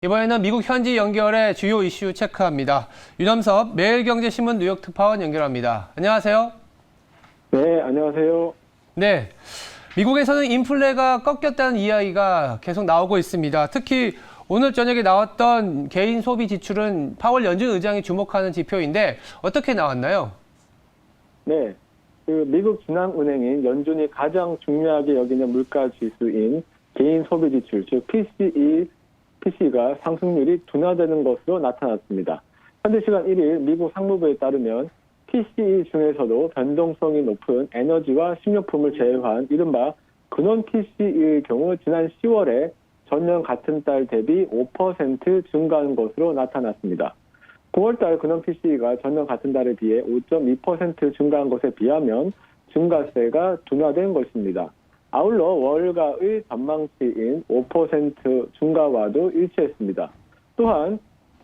이번에는 미국 현지 연결의 주요 이슈 체크합니다. 유남섭 매일경제신문 뉴욕 특파원 연결합니다. 안녕하세요. 네, 안녕하세요. 네, 미국에서는 인플레가 꺾였다는 이야기가 계속 나오고 있습니다. 특히 오늘 저녁에 나왔던 개인 소비 지출은 파월 연준 의장이 주목하는 지표인데 어떻게 나왔나요? 네, 미국 중앙은행인 연준이 가장 중요하게 여기는 물가 지수인 개인 소비 지출, 즉 PCE가 상승률이 둔화되는 것으로 나타났습니다. 현지 시간 1일 미국 상무부에 따르면 PCE 중에서도 변동성이 높은 에너지와 식료품을 제외한 이른바 근원 PCE의 경우 지난 10월에 전년 같은 달 대비 5% 증가한 것으로 나타났습니다. 9월달 근원 PCE가 전년 같은 달에 비해 5.2% 증가한 것에 비하면 증가세가 둔화된 것입니다. 아울러 월가의 전망치인 5% 증가와도 일치했습니다. 또한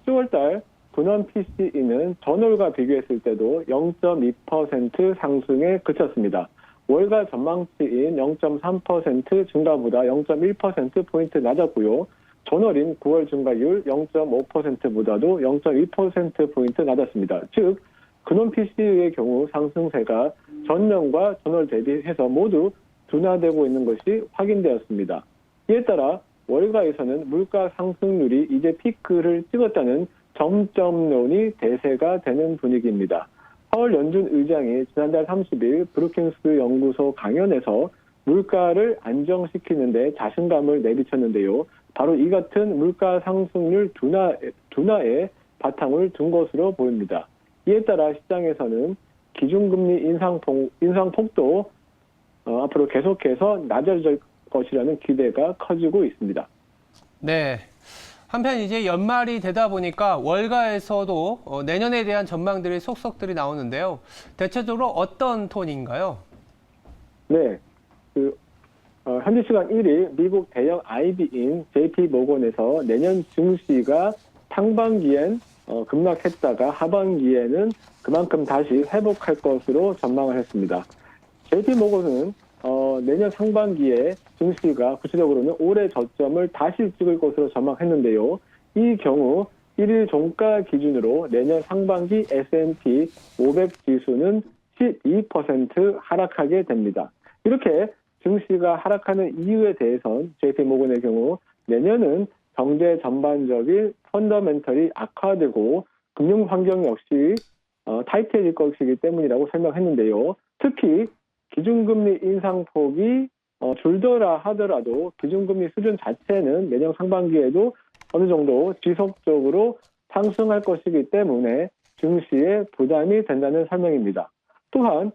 10월달 근원 PCE는 전월과 비교했을 때도 0.2% 상승에 그쳤습니다. 월가 전망치인 0.3% 증가보다 0.1%포인트 낮았고요. 전월인 9월 증가율 0.5%보다도 0.2%포인트 낮았습니다. 즉, 근원 PC의 경우 상승세가 전년과 전월 대비해서 모두 둔화되고 있는 것이 확인되었습니다. 이에 따라 월가에서는 물가 상승률이 이제 피크를 찍었다는 점점론이 대세가 되는 분위기입니다. 파월 연준 의장이 지난달 30일 브루킹스 연구소 강연에서 물가를 안정시키는 데 자신감을 내비쳤는데요. 바로 이 같은 물가 상승률 둔화에 바탕을 둔 것으로 보입니다. 이에 따라 시장에서는 기준금리 인상폭도 앞으로 계속해서 낮아질 것이라는 기대가 커지고 있습니다. 네. 한편 이제 연말이 되다 보니까 월가에서도 내년에 대한 전망들이 속속들이 나오는데요. 대체적으로 어떤 톤인가요? 네. 현지 시간 1일 미국 대형 IB인 JP 모건에서 내년 증시가 상반기엔 급락했다가 하반기에는 그만큼 다시 회복할 것으로 전망을 했습니다. JP 모건은 내년 상반기에 증시가 구체적으로는 올해 저점을 다시 찍을 것으로 전망했는데요. 이 경우 1일 종가 기준으로 내년 상반기 S&P 500 지수는 12% 하락하게 됩니다. 이렇게 증시가 하락하는 이유에 대해선 JP모건의 경우 내년은 경제 전반적인 펀더멘털이 악화되고 금융 환경 역시 타이트해질 것이기 때문이라고 설명했는데요. 특히 기준금리 인상폭이 줄더라 하더라도 기준금리 수준 자체는 내년 상반기에도 어느 정도 지속적으로 상승할 것이기 때문에 증시에 부담이 된다는 설명입니다. 또한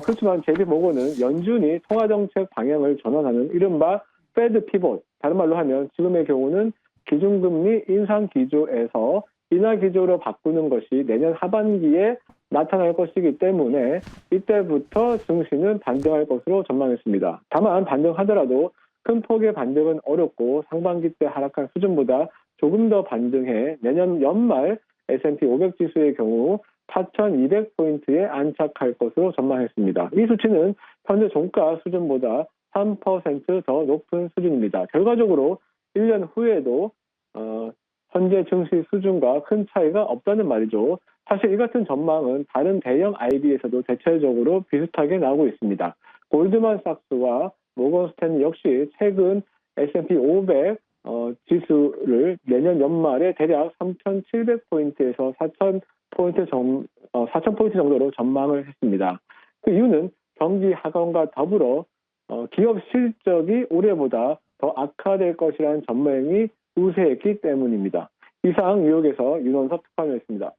그렇지만 JP모건은 연준이 통화정책 방향을 전환하는 이른바 패드 피봇, 다른 말로 하면 지금의 경우는 기준금리 인상 기조에서 인하 기조로 바꾸는 것이 내년 하반기에 나타날 것이기 때문에 이때부터 증시는 반등할 것으로 전망했습니다. 다만 반등하더라도 큰 폭의 반등은 어렵고 상반기 때 하락한 수준보다 조금 더 반등해 내년 연말 S&P 500 지수의 경우 4,200포인트에 안착할 것으로 전망했습니다. 이 수치는 현재 종가 수준보다 3% 더 높은 수준입니다. 결과적으로 1년 후에도 현재 증시 수준과 큰 차이가 없다는 말이죠. 사실 이 같은 전망은 다른 대형 IB에서도 대체적으로 비슷하게 나오고 있습니다. 골드만삭스와 모건스탠리 역시 최근 S&P 500 지수를 내년 연말에 대략 3,700포인트에서 4,000포인트 정도로 전망을 했습니다. 그 이유는 경기 하강과 더불어 기업 실적이 올해보다 더 악화될 것이라는 전망이 우세했기 때문입니다. 이상 뉴욕에서 윤원섭 특파원이었습니다.